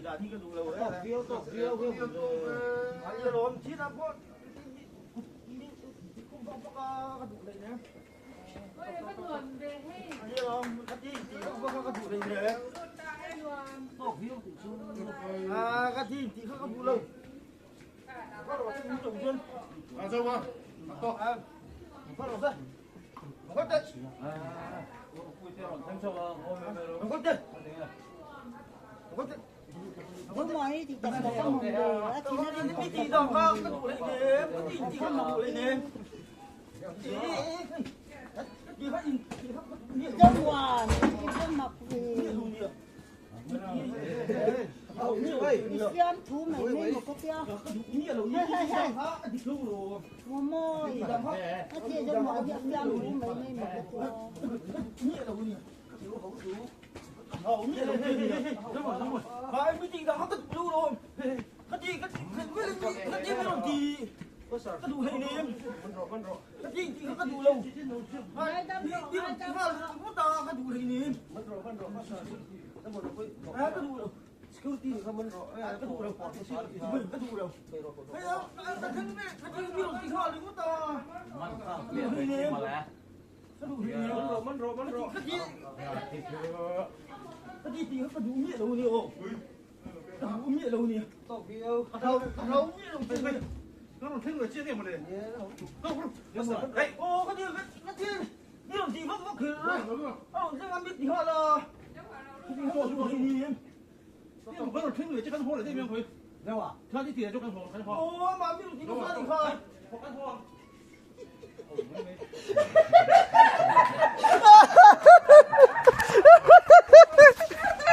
đã thì cái đủ lâu đấy tổ phiếu anh giờ rồi chỉ là có không có cái đủ này nhé cái nguồn về hay anh giờ rồi cái gì chỉ không có cái đủ này nhé tổ phiếu cái gì chỉ không có đủ lâu có đồ cái trồng chân à dâu không to có đồ đây có đây có đây Đúng rồi thì tao có một đồ á thì nó đi cái gì đó không cái đủ này nè cái gì không đủ này nè dân hòa dân mặc về xem thú mày lên một cái tiêu mua môi nó chia dân hòa việc xem thú mày lên một cái tiêu phải cái gì đó không có đủ rồi cái gì mới làm gì cái đủ này nè cái gì không có đủ lâu cái gì không có cái đủ này nè cái đủ đâu security không mình rồi cái đủ đâu mình cái đủ đâu bây giờ cái thằng này cái gì biết gì họ đừng có to cái gì cái đủ này mình rồi cái gì thì cái đủ nghĩa đâu nè đủ nghĩa đâu nè đâu nghĩa đâu nó không thích người chia tiền một này đấy ô cái gì đi làm gì vấp kìa thế anh biết gì họ là cái gì họ đủ này nè nó vẫn thích người chứ căn hộ là thế miếng thôi đâu à theo đi tiền cho căn hộ ô mà biết gì nó gì không căn hộ